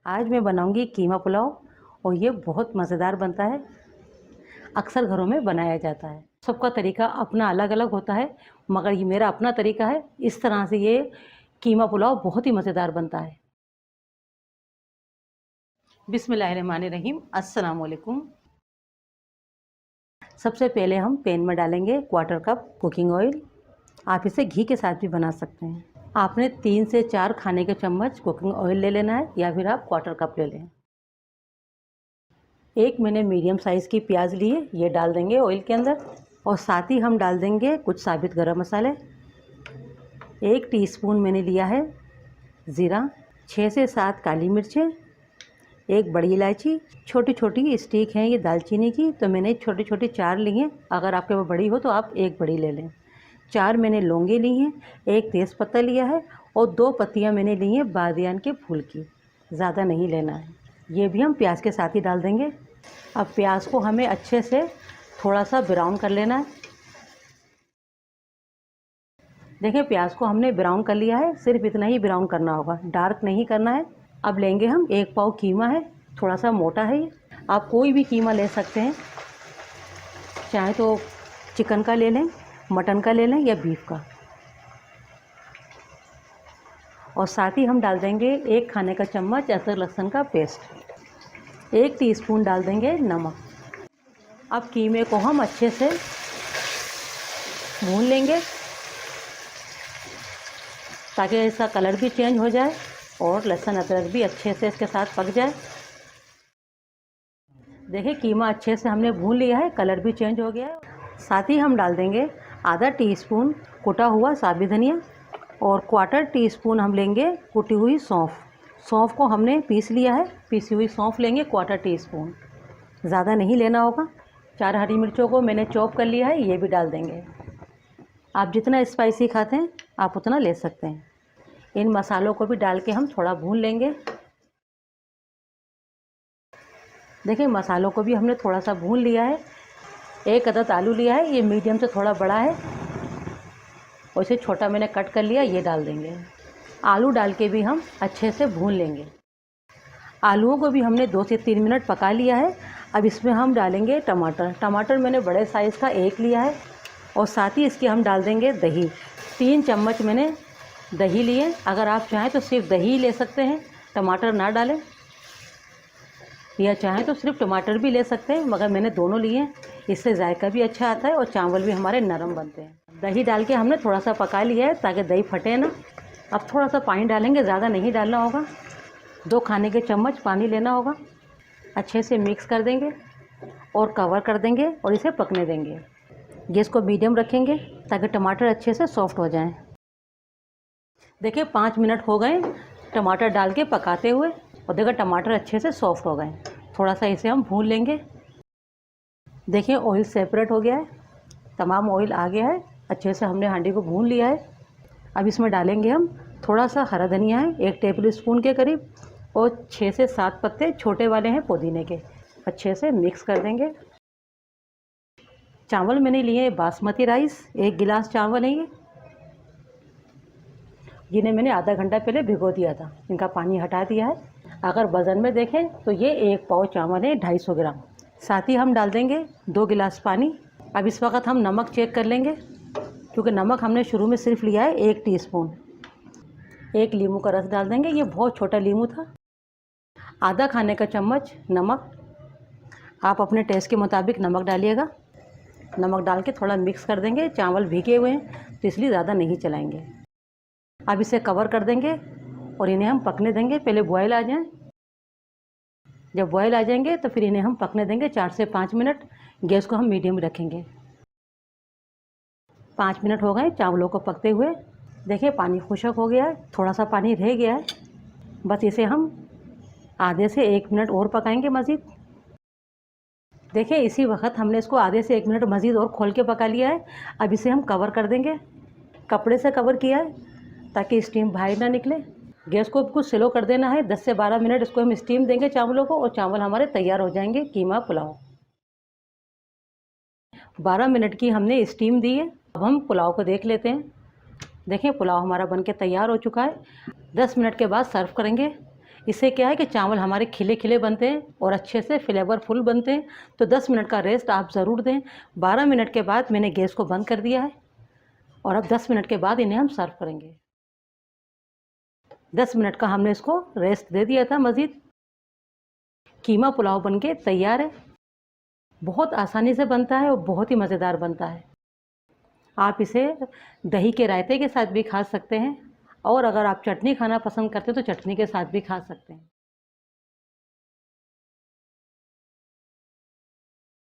आज मैं बनाऊंगी कीमा पुलाव और ये बहुत मज़ेदार बनता है। अक्सर घरों में बनाया जाता है। सबका तरीका अपना अलग अलग होता है, मगर ये मेरा अपना तरीका है। इस तरह से ये कीमा पुलाव बहुत ही मज़ेदार बनता है। बिस्मिल्लाहिर्रहमानिर्रहीम, अस्सलाम वालेकुम। सबसे पहले हम पैन में डालेंगे 1/4 कप कुकिंग ऑयल। आप इसे घी के साथ भी बना सकते हैं। आपने 3 से 4 खाने के चम्मच कुकिंग ऑयल ले लेना है, या फिर आप 1/4 कप ले लें। एक मैंने मीडियम साइज़ की प्याज ली है, ये डाल देंगे ऑयल के अंदर। और साथ ही हम डाल देंगे कुछ साबित गरम मसाले। 1 टीस्पून मैंने लिया है ज़ीरा, 6 से 7 काली मिर्चें, 1 बड़ी इलायची। छोटी छोटी स्टिक हैं ये दालचीनी की, तो मैंने छोटी छोटी 4 ली हैं। अगर आपके पास बड़ी हो तो आप 1 बड़ी ले लें। 4 मैंने लौंगे ली हैं, 1 तेज़पत्ता लिया है और 2 पत्तियां मैंने ली हैं बादियान के फूल की। ज़्यादा नहीं लेना है। ये भी हम प्याज के साथ ही डाल देंगे। अब प्याज को हमें अच्छे से थोड़ा सा ब्राउन कर लेना है। देखिए प्याज को हमने ब्राउन कर लिया है, सिर्फ इतना ही ब्राउन करना होगा, डार्क नहीं करना है। अब लेंगे हम 1 पाव कीमा है, थोड़ा सा मोटा है ये। आप कोई भी कीमा ले सकते हैं, चाहे तो चिकन का ले लें, मटन का ले लें या बीफ का। और साथ ही हम डाल देंगे 1 खाने का चम्मच अदरक लहसुन का पेस्ट। 1 टीस्पून डाल देंगे नमक। अब कीमे को हम अच्छे से भून लेंगे ताकि इसका कलर भी चेंज हो जाए और लहसुन अदरक भी अच्छे से इसके साथ पक जाए। देखिए कीमा अच्छे से हमने भून लिया है, कलर भी चेंज हो गया है। साथ ही हम डाल देंगे आधा टीस्पून कुटा हुआ साबित धनिया और 1/4 टीस्पून हम लेंगे कुटी हुई सौंफ। सौंफ को हमने पीस लिया है, पीसी हुई सौंफ लेंगे 1/4 टीस्पून, ज़्यादा नहीं लेना होगा। 4 हरी मिर्चों को मैंने चॉप कर लिया है, ये भी डाल देंगे। आप जितना स्पाइसी खाते हैं आप उतना ले सकते हैं। इन मसालों को भी डाल के हम थोड़ा भून लेंगे। देखिए मसालों को भी हमने थोड़ा सा भून लिया है। 1 अदद आलू लिया है, ये मीडियम से थोड़ा बड़ा है और इसे छोटा मैंने कट कर लिया, ये डाल देंगे। आलू डाल के भी हम अच्छे से भून लेंगे। आलूओं को भी हमने 2 से 3 मिनट पका लिया है। अब इसमें हम डालेंगे टमाटर। टमाटर मैंने बड़े साइज़ का 1 लिया है और साथ ही इसके हम डाल देंगे दही। 3 चम्मच मैंने दही लिए। अगर आप चाहें तो सिर्फ दही ले सकते हैं, टमाटर ना डालें, या चाहें तो सिर्फ टमाटर भी ले सकते हैं, मगर मैंने दोनों लिए हैं। इससे जायका भी अच्छा आता है और चावल भी हमारे नरम बनते हैं। दही डाल के हमने थोड़ा सा पका लिया है ताकि दही फटे ना। अब थोड़ा सा पानी डालेंगे, ज़्यादा नहीं डालना होगा। 2 खाने के चम्मच पानी लेना होगा। अच्छे से मिक्स कर देंगे और कवर कर देंगे और इसे पकने देंगे। गैस को मीडियम रखेंगे ताकि टमाटर अच्छे से सॉफ्ट हो जाएं। देखिए 5 मिनट हो गए टमाटर डाल के पकाते हुए, और देखो टमाटर अच्छे से सॉफ्ट हो गए। थोड़ा सा इसे हम भून लेंगे। देखिए ऑयल सेपरेट हो गया है, तमाम ऑयल आ गया है। अच्छे से हमने हांडी को भून लिया है। अब इसमें डालेंगे हम थोड़ा सा हरा धनिया है, 1 टेबल स्पून के करीब, और 6 से 7 पत्ते छोटे वाले हैं पुदीने के। अच्छे से मिक्स कर देंगे। चावल मैंने लिए बासमती राइस, 1 गिलास चावल है ये, जिन्हें मैंने आधा घंटा पहले भिगो दिया था। इनका पानी हटा दिया है। अगर वज़न में देखें तो ये 1 पाव चावल है, 250 ग्राम। साथ ही हम डाल देंगे 2 गिलास पानी। अब इस वक्त हम नमक चेक कर लेंगे, क्योंकि नमक हमने शुरू में सिर्फ लिया है 1 टीस्पून। 1 नींबू का रस डाल देंगे, ये बहुत छोटा नींबू था। आधा खाने का चम्मच नमक, आप अपने टेस्ट के मुताबिक नमक डालिएगा। नमक डाल के थोड़ा मिक्स कर देंगे। चावल भीगे हुए हैं तो इसलिए ज़्यादा नहीं चलाएँगे। अब इसे कवर कर देंगे और इन्हें हम पकने देंगे, पहले बॉयल आ जाएं। जब बॉयल आ जाएंगे तो फिर इन्हें हम पकने देंगे 4 से 5 मिनट। गैस को हम मीडियम रखेंगे। 5 मिनट हो गए चावलों को पकते हुए। देखिए पानी खुश्क हो गया है, थोड़ा सा पानी रह गया है। बस इसे हम आधे से 1 मिनट और पकाएंगे मज़ीद। देखिए इसी वक्त हमने इसको आधे से 1 मिनट मज़ीद और खोल के पका लिया है। अब इसे हम कवर कर देंगे। कपड़े से कवर किया है ताकि स्टीम बाहर ना निकले। गैस को कुछ स्लो कर देना है। 10 से 12 मिनट इसको हम स्टीम देंगे चावलों को, और चावल हमारे तैयार हो जाएंगे कीमा पुलाव। 12 मिनट की हमने स्टीम दी है। अब हम पुलाव को देख लेते हैं। देखिए पुलाव हमारा बनके तैयार हो चुका है। 10 मिनट के बाद सर्व करेंगे। इससे क्या है कि चावल हमारे खिले खिले बनते हैं और अच्छे से फ्लेवरफुल बनते हैं। तो 10 मिनट का रेस्ट आप ज़रूर दें। 12 मिनट के बाद मैंने गैस को बंद कर दिया है और अब 10 मिनट के बाद इन्हें हम सर्व करेंगे। 10 मिनट का हमने इसको रेस्ट दे दिया था मज़ीद। कीमा पुलाव बनके तैयार है। बहुत आसानी से बनता है और बहुत ही मज़ेदार बनता है। आप इसे दही के रायते के साथ भी खा सकते हैं और अगर आप चटनी खाना पसंद करते हैं तो चटनी के साथ भी खा सकते हैं।